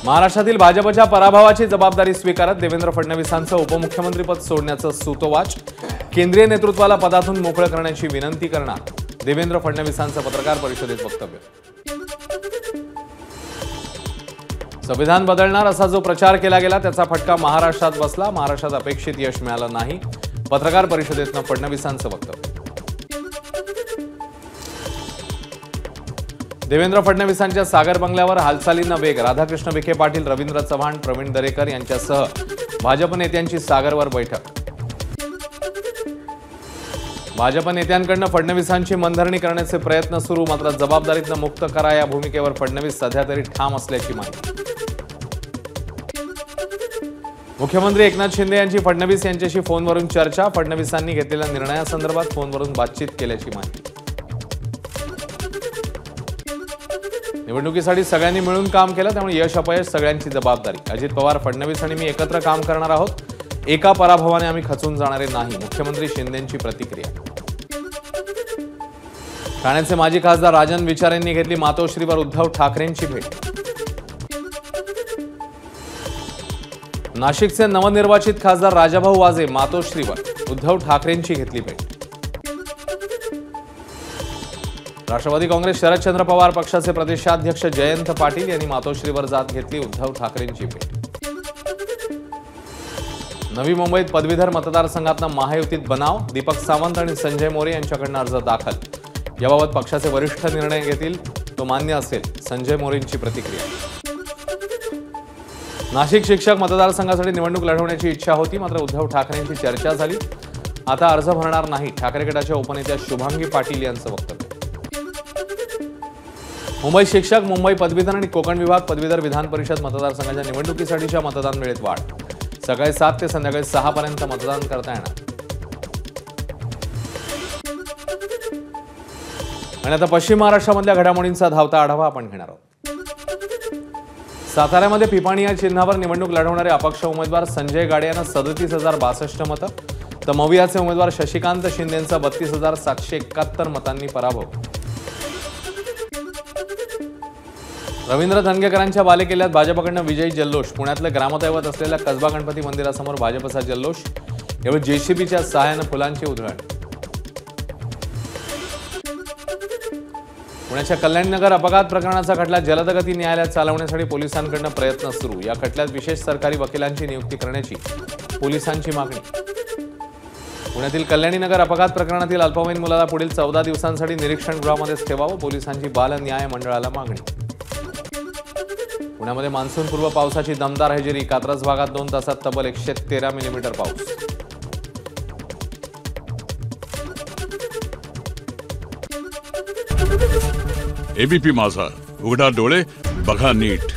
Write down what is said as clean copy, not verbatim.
महाराष्ट्रातील भाजपच्या पराभवाची जबाबदारी स्वीकारत देवेंद्र फडणवीसांचं उपमुख्यमंत्रीपद सोडण्याचं सूतोवाच, केंद्रीय नेतृत्वाला पदातून मोकळं करण्याची विनंती करणार देवेंद्र फडणवीसांचं पत्रकार परिषदेत वक्तव्य। संविधान बदलणार असा जो प्रचार केला गेला त्याचा फटका महाराष्ट्रात बसला, महाराष्ट्रात अपेक्षित यश मिळालं नाही, पत्रकार परिषदेतनं फडणवीसांचं वक्तव्य। देवेंद्र फडणवीसांच्या सागर बंगल्यावर हालचालींना वेग, राधाकृष्ण विखे पाटील, रवींद्र चव्हाण, प्रवीण दरेकर यांच्यासह भाजप नेत्यांची सागरवर बैठक। भाजप नेत्यांकडून फडणवीसांची मनधरणी करण्याचे प्रयत्न सुरू, मात्र जबाबदारीतनं मुक्त करा या भूमिकेवर फडणवीस सध्या तरी ठाम असल्याची माहिती। मुख्यमंत्री एकनाथ शिंदे यांची फडणवीस यांच्याशी फोनवरून चर्चा, फडणवीसांनी घेतलेल्या निर्णयासंदर्भात फोनवरून बातचीत केल्याची माहिती। निवडणुकीसाठी सगळ्यांनी मिळून काम केलं, त्यामुळे यश अपयश सगळ्यांची जबाबदारी। अजित पवार, फडणवीस आणि मी एकत्र काम करणार आहोत, एका पराभवाने आम्ही खचून जाणारे नाही, मुख्यमंत्री शिंदेंची प्रतिक्रिया। ठाण्याचे माजी खासदार राजन विचार यांनी घेतली मातोश्रीवर उद्धव ठाकरेंची भेट। नाशिकचे नवनिर्वाचित खासदार राजाभाऊ वाजे मातोश्रीवर, उद्धव ठाकरेंची घेतली भेट। राष्ट्रवादी काँग्रेस शरदचंद्र पवार पक्षाचे प्रदेशाध्यक्ष जयंत पाटील यांनी मातोश्रीवर जात घेतली उद्धव ठाकरेंची भेट। नवी मुंबईत पदवीधर मतदारसंघातनं महायुतीत बनाव, दीपक सावंत आणि संजय मोरे यांच्याकडून अर्ज दाखल, याबाबत पक्षाचे वरिष्ठ निर्णय घेतील तो मान्य असेल, संजय मोरेंची प्रतिक्रिया। नाशिक शिक्षक मतदारसंघासाठी निवडणूक लढवण्याची इच्छा होती, मात्र उद्धव ठाकरेंची चर्चा झाली, आता अर्ज भरणार नाही, ठाकरे गटाच्या उपनेत्या शुभांगी पाटील यांचं वक्तव्य। मुंबई शिक्षक, मुंबई पदवीधर आणि कोकण विभाग पदवीधर विधान परिषद मतदारसंघाच्या निवडणुकीसाठीच्या मतदान वेळेत वाढ, सकाळी 7 ते संध्याकाळी 6 पर्यंत मतदान करता येणार। आणि आता पश्चिम महाराष्ट्रामधल्या घडामोडींचा धावता आढावा आपण घेणार आहोत। साताऱ्यामध्ये पिपाणी या चिन्हावर निवडणूक लढवणारे अपक्ष उमेदवार संजय गाडे यांना 37,062 मतं, तर मवियाचे उमेदवार शशिकांत शिंदे यांचा 32,771 मतांनी पराभव। रवींद्र धनगेकरांच्या बालेकिल्ल्यात भाजपकडून विजयी जल्लोष, पुण्यातलं ग्रामदैवत असलेल्या कसबा गणपती मंदिरासमोर भाजपचा जल्लोष, यावेळी जेसीबीच्या सहाय्यानं फुलांची उधळण। पुण्याच्या कल्याणनगर अपघात प्रकरणाचा खटला जलदगती न्यायालयात चालवण्यासाठी पोलिसांकडून प्रयत्न सुरू, या खटल्यात विशेष सरकारी वकिलांची नियुक्ती करण्याची पोलिसांची मागणी। पुण्यातील कल्याणीनगर अपघात प्रकरणातील अल्पवयीन मुलाला पुढील 14 दिवसांसाठी निरीक्षण गृहामध्येच ठेवावं, पोलिसांची बाल न्याय मंडळाला मागणी। पुण्यामध्ये मान्सूनपूर्व पावसाची दमदार हजेरी, कात्रज भागात 2 तासात तब्बल 113 मिलीमीटर पाऊस। एबीपी माझा, उघडा डोळे बघा नीट।